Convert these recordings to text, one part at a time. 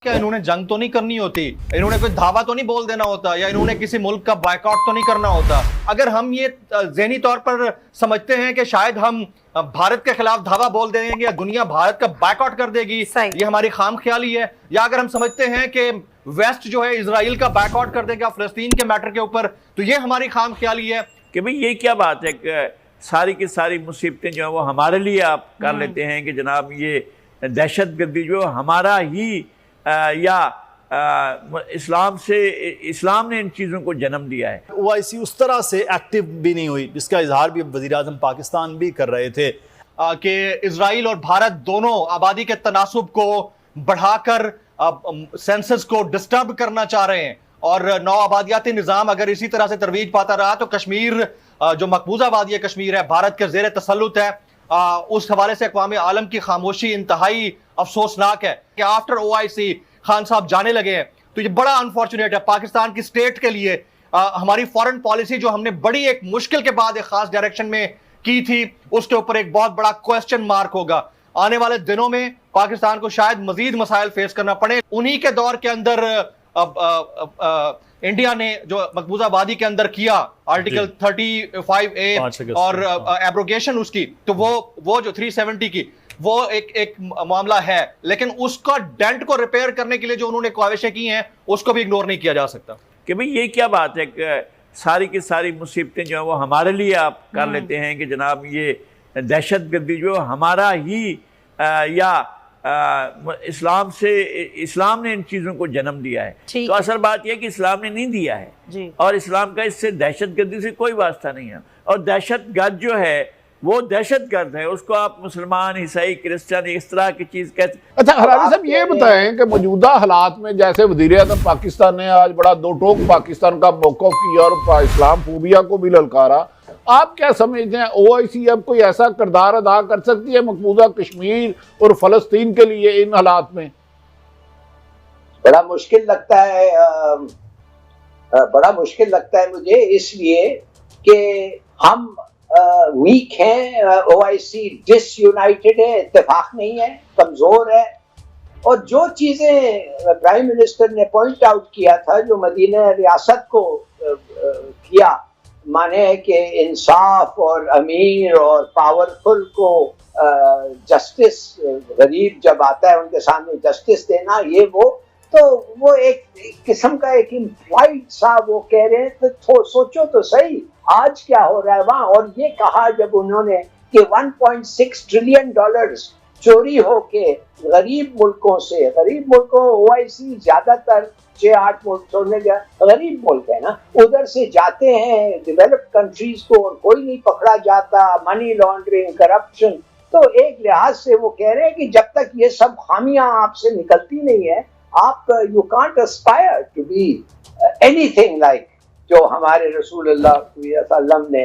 क्या इन्होंने जंग तो नहीं करनी होती, इन्होंने कोई धावा तो नहीं बोल देना होता, या इन्होंने किसी मुल्क का बायकॉट तो नहीं करना होता। अगर हम ये ज़हनी तौर पर समझते हैं कि शायद हम भारत के खिलाफ धावा बोल देंगे या दुनिया भारत का बायकॉट कर देगी, ये हमारी खाम ख्याली है। या अगर हम समझते हैं कि वेस्ट जो है इजराइल का बायकॉट कर देगा फिलिस्तीन के मैटर के ऊपर, तो ये हमारी खाम ख्याली है। कि भाई ये क्या बात है कि सारी की सारी मुसीबतें जो है वो हमारे लिए आप कर लेते हैं कि जनाब ये दहशत गर्दी जो हमारा ही इस्लाम ने इन चीज़ों को जन्म दिया है। ओआईसी उस तरह से एक्टिव भी नहीं हुई, जिसका इजहार भी वज़ीर आज़म पाकिस्तान भी कर रहे थे कि इजराइल और भारत दोनों आबादी के तनासुब को बढ़ाकर सेंसस को डिस्टर्ब करना चाह रहे हैं, और नौ आबादियाती निज़ाम अगर इसी तरह से तरवीज पाता रहा तो कश्मीर जो मकबूजा वादी कश्मीर है भारत के ज़ेर तसल्लुत है। उस हवाले से अक़वाम आलम की खामोशी इंतहाई अफसोसनाक है कि आफ्टर ओआईसी खान साहब जाने लगे हैं, तो ये बड़ा अनफॉर्चुनेट है पाकिस्तान की स्टेट के लिए। हमारी फॉरेन पॉलिसी जो हमने बड़ी एक मुश्किल के बाद एक खास डायरेक्शन में की थी, उसके ऊपर एक बहुत बड़ा क्वेश्चन मार्क होगा। आने वाले दिनों में पाकिस्तान को शायद मजीद मसाइल फेस करना पड़े। उन्हीं के दौर के अंदर इंडिया ने जो मकबूजा वादी के अंदर किया आर्टिकल 35A और एब्रोगेशन उसकी, तो वो जो 370 की वो एक मामला है, लेकिन उसका डेंट को रिपेयर करने के लिए जो उन्होंने ख्वाहिशें की हैं उसको भी इग्नोर नहीं किया जा सकता। कि भाई ये क्या बात है कि सारी की सारी मुसीबतें जो है वो हमारे लिए आप कर लेते हैं कि जनाब ये दहशत गर्दी जो हमारा ही इस्लाम ने इन चीज़ों को जन्म दिया है। तो असल बात यह कि इस्लाम ने नहीं दिया है, और इस्लाम का इससे दहशत गर्दी से कोई वास्ता नहीं है। और दहशत गर्द जो है वो दहशत गर्द है, उसको आप मुसलमान, ईसाई, क्रिश्चियन इस तरह की चीज़ कहते। अच्छा हलाली साहब ये बताएं कि मौजूदा हालात में जैसे वज़ीर आज़म पाकिस्तान ने आज बड़ा दो टोक पाकिस्तान का मौक़िफ़ किया और इस्लाम फोबिया को भी ललकारा, आप क्या समझते हैं ओआईसी अब कोई ऐसा किरदार अदा कर सकती है मकबूजा कश्मीर और फ़लस्तीन के लिए इन हालात में? बड़ा मुश्किल लगता है मुझे, इसलिए कि हम वीक हैं, ओआईसी डिसयूनाइटेड है, इत्तेफाक नहीं है, कमजोर है। और जो चीजें प्राइम मिनिस्टर ने पॉइंट आउट किया था, जो मदीना रियासत को किया, माने है कि इंसाफ और अमीर और पावरफुल को जस्टिस, गरीब जब आता है उनके सामने जस्टिस देना, ये वो एक किस्म का एक इम्प्लाइड सा वो कह रहे हैं। तो सोचो तो सही आज क्या हो रहा है वहां। और ये कहा जब उन्होंने कि 1.6 ट्रिलियन डॉलर्स चोरी होके गरीब मुल्कों ओआईसी ज्यादातर 6-8 मुल्क छोड़ने का गरीब मुल्क है ना, उधर से जाते हैं डेवलप्ड कंट्रीज को और कोई नहीं पकड़ा जाता, मनी लॉन्ड्रिंग, करप्शन। तो एक लिहाज से वो कह रहे हैं कि जब तक ये सब खामियां आपसे निकलती नहीं है, आप you can't aspire to be anything like जो हमारे रसूलुल्लाह सल्लल्लाहु अलैहि वसल्लम ने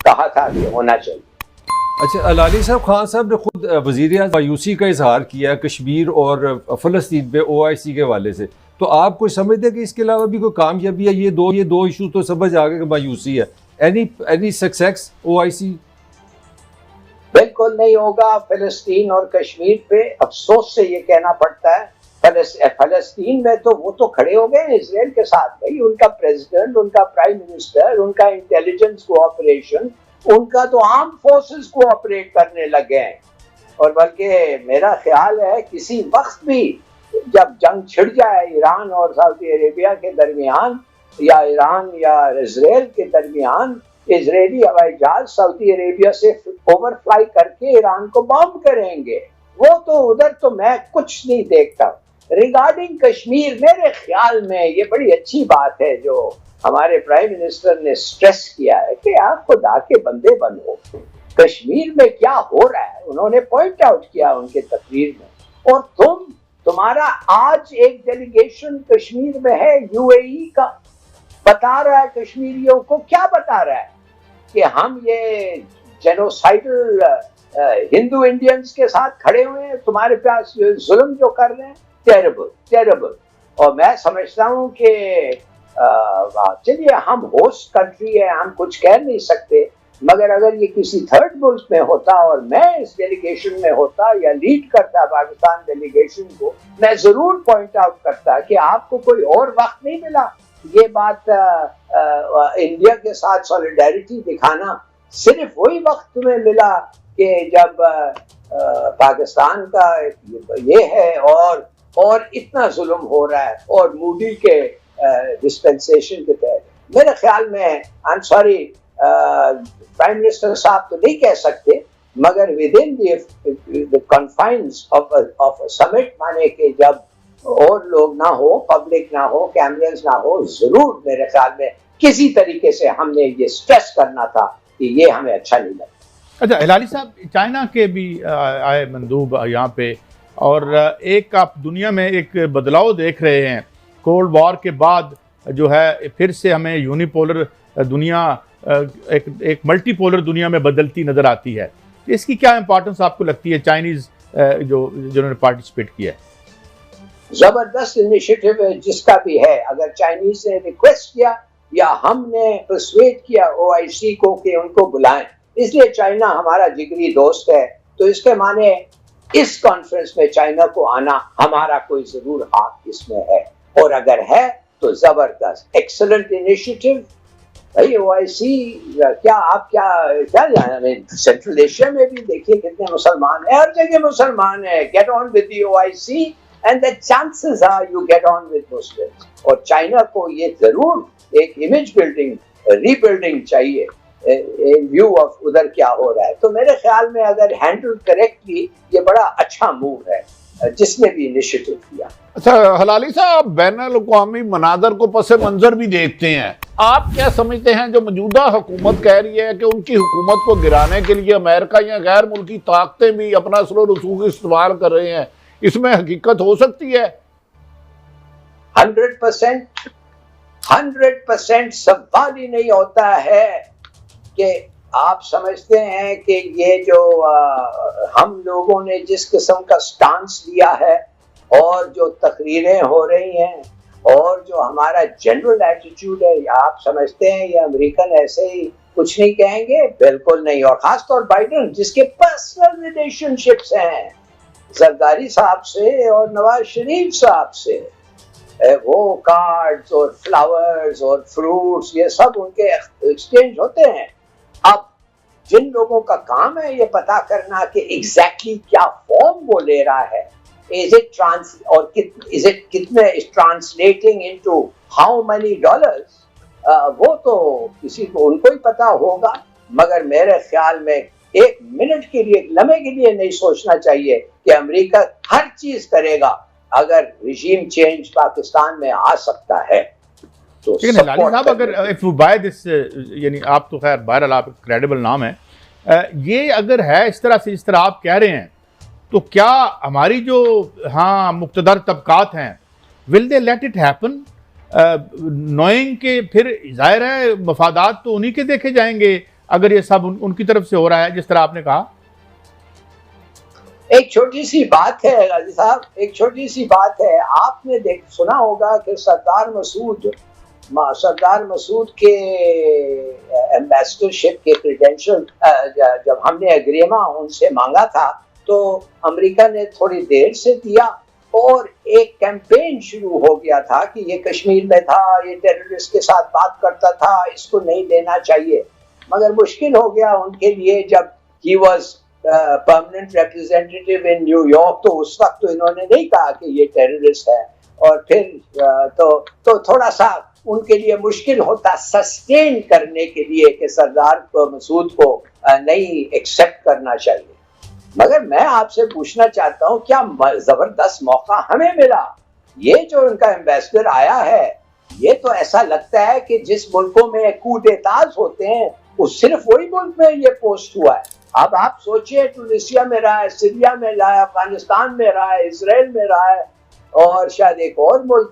कहा था कि होना चाहिए। अच्छा हलाली साहब, खान साहब ने खुद वज़ीर मायूसी का इजहार किया कश्मीर और फ़लस्तीन पे ओआईसी के हवाले से, तो आप कुछ समझते हैं कि इसके अलावा भी कोई कामयाबी है? ये दो इशू तो समझ आ गए कि मायूसी है। Any success OIC? बिल्कुल नहीं होगा। फ़लस्तीन और कश्मीर पे अफसोस से ये कहना पड़ता है, फ़लस्तीन में तो वो तो खड़े हो गए इजराइल के साथ। भाई उनका प्रेसिडेंट, उनका प्राइम मिनिस्टर, उनका इंटेलिजेंस कोऑपरेशन, उनका तो आर्म फोर्सेस कोऑपरेट करने लगे हैं। और बल्कि मेरा ख्याल है किसी वक्त भी जब जंग छिड़ जाए ईरान और सऊदी अरेबिया के दरमियान, या ईरान या इजराइल के दरमियान, इजरायली हवाई जहाज सऊदी अरेबिया से ओवरफ्लाई करके ईरान को बॉम्ब करेंगे। वो तो उधर तो मैं कुछ नहीं देखता। रिगार्डिंग कश्मीर, मेरे ख्याल में ये बड़ी अच्छी बात है जो हमारे प्राइम मिनिस्टर ने स्ट्रेस किया है कि आप खुदा के बंदे बनो, कश्मीर में क्या हो रहा है उन्होंने पॉइंट आउट किया उनके तकरीर में। और तुम्हारा आज एक डेलीगेशन कश्मीर में है यूएई का, बता रहा है कश्मीरियों को, क्या बता रहा है कि हम ये जेनोसाइडल हिंदू इंडियंस के साथ खड़े हुए हैं, तुम्हारे पास जुल्म जो कर रहे हैं, टेरेबल। और मैं समझता हूँ कि चलिए हम होस्ट कंट्री है, हम कुछ कह नहीं सकते, مگر اگر یہ کسی تھرڈ ملک میں ہوتا اور میں اس ڈیلیگیشن میں ہوتا یا لیڈ کرتا پاکستان ڈیلیگیشن کو، میں ضرور پوائنٹ آؤٹ کرتا کہ آپ کو کوئی اور وقت نہیں ملا. یہ بات انڈیا کے ساتھ سولیڈیرٹی دکھانا صرف وہی وقت تمہیں ملا کہ جب پاکستان کا یہ ہے اور اتنا ظلم ہو رہا ہے اور مودی کے ڈسپنسیشن کے تحت. میرے خیال میں I am sorry prime minister صاحب تو نہیں کہہ سکتے، مگر ود ان دی کنفائنس آف سمٹ، مانے کہ جب اور لوگ نہ ہو، پبلک نہ ہو، کیمرز نہ ہو، ضرور میرے خیال میں کسی طریقے سے ہم نے یہ سٹریس کرنا تھا کہ یہ ہمیں اچھا نہیں لگتا. اچھا ہلالی صاحب، چائنا کے بھی آئے مندوب یہاں پہ، اور ایک آپ دنیا میں ایک بدلاؤ دیکھ رہے ہیں. کولڈ وار کے بعد جو ہے پھر سے ہمیں یونیپولر دنیا ایک ملٹی پولر دنیا میں بدلتی نظر آتی ہے. اس کی کیا امپورٹنس آپ کو لگتی ہے چائنیز جنہوں نے پارٹیسپیٹ کیا ہے؟ زبردست انیشیٹو ہے جس کا بھی ہے. اگر چائنیز نے ریکویسٹ کیا یا ہم نے پرسویٹ کیا OIC کو کہ ان کو بلائیں، اس لیے چائنا ہمارا جگری دوست ہے، تو اس کے معنی اس کانفرنس میں چائنا کو آنا ہمارا کوئی ضرور ہاتھ اس میں ہے، اور اگر ہے تو زبردست ایکسلنٹ انیشیٹو. بھائی OIC کیا آپ کیا جانیں، سینٹرل ایشیا میں بھی دیکھیے کتنے مسلمان ہیں، ہر جگہ مسلمان ہیں. Get on with the OIC and the chances are you get on with Muslims. اور چائنا کو یہ ضرور ایک امیج بلڈنگ ری بلڈنگ چاہیے in view of ادھر کیا ہو رہا ہے. تو میرے خیال میں اگر ہینڈل کریکٹلی یہ بڑا اچھا موو ہے جس نے بھی انیشیٹو کیا. اچھا ہلالی صاحب، بین الاقوامی مناظر کو پس منظر بھی دیکھتے ہیں. آپ کیا سمجھتے ہیں جو موجودہ حکومت کہہ رہی ہے کہ ان کی حکومت کو گرانے کے لیے امریکہ یا غیر ملکی طاقتیں بھی اپنا اثر و رسوخ استعمال کر رہے ہیں، اس میں حقیقت ہو سکتی ہے؟ 100% سوال ہی نہیں ہوتا ہے کہ آپ سمجھتے ہیں کہ یہ جو ہم لوگوں نے جس قسم کا سٹانس لیا ہے اور جو تقریریں ہو رہی ہیں اور جو ہمارا جنرل ایٹیٹیوڈ ہے، آپ سمجھتے ہیں یہ امریکن ایسے ہی کچھ نہیں کہیں گے؟ بالکل نہیں. اور خاص طور بائیڈن جس کے پرسنل ریلیشن شپس ہیں زرداری صاحب سے اور نواز شریف صاحب سے، وہ کارڈز اور فلاورز اور فروٹس یہ سب ان کے ایکسچینج ہوتے ہیں. اب جن لوگوں کا کام ہے یہ پتا کرنا کہ ایگزیکٹلی کیا فارم وہ لے رہا ہے، کتنے translating into how many dollars, وہ تو کسی کو ان کو ہی پتا ہوگا. مگر میرے خیال میں ایک منٹ کے لیے، ایک لمحے کے لیے نہیں سوچنا چاہیے کہ امریکہ ہر چیز کرے گا اگر رژیم چینج پاکستان میں آ سکتا ہے. لیکن ہلالی صاحب اگر if you buy this، یعنی آپ تو خیر بہرحال آپ کریڈیبل نام ہے، یہ اگر ہے اس طرح سے جس طرح آپ کہہ رہے ہیں، تو کیا ہماری جو مقتدر طبقات ہیں will they let it happen knowing کہ پھر ظاہر ہے مفادات تو انہی کے دیکھے جائیں گے اگر یہ سب ان کی طرف سے ہو رہا ہے جس طرح آپ نے کہا؟ ایک چھوٹی سی بات ہے غازی صاحب، ایک چھوٹی سی بات ہے. آپ نے سنا ہوگا کہ سردار مسعود کے ایمبیسڈرشپ کے کریڈینشل جب ہم نے اگریما ان سے مانگا تھا تو امریکہ نے تھوڑی دیر سے دیا، اور ایک کیمپین شروع ہو گیا تھا کہ یہ کشمیر میں تھا، یہ ٹیررسٹ کے ساتھ بات کرتا تھا، اس کو نہیں دینا چاہیے. مگر مشکل ہو گیا ان کے لیے جب ہی was permanent representative in New York, تو اس وقت تو انہوں نے نہیں کہا کہ یہ ٹیررسٹ ہے، اور پھر تو تھوڑا سا ان کے لیے مشکل ہوتا سسٹین کرنے کے لیے کہ سردار مسعود کو نہیں ایکسیپٹ کرنا چاہیے. مگر میں آپ سے پوچھنا چاہتا ہوں کیا زبردست موقع ہمیں ملا. یہ جو ان کا ایمبیسڈر آیا ہے یہ تو ایسا لگتا ہے کہ جس ملکوں میں کو ڈیٹاز ہوتے ہیں وہ صرف وہی ملک میں یہ پوسٹ ہوا ہے. اب آپ سوچئے ٹونسیا میں رہا ہے، سیریا میں رہا ہے، افغانستان میں رہا ہے، اسرائیل میں رہا ہے، اور شاید ایک اور ملک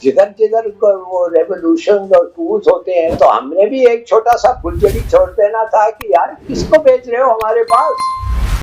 جدھر وہ ریولوشن اور ٹولز ہوتے ہیں. تو ہم نے بھی ایک چھوٹا سا پھلجڑی چھوڑ دینا تھا کہ یار کس کو بھیج رہے ہو ہمارے پاس.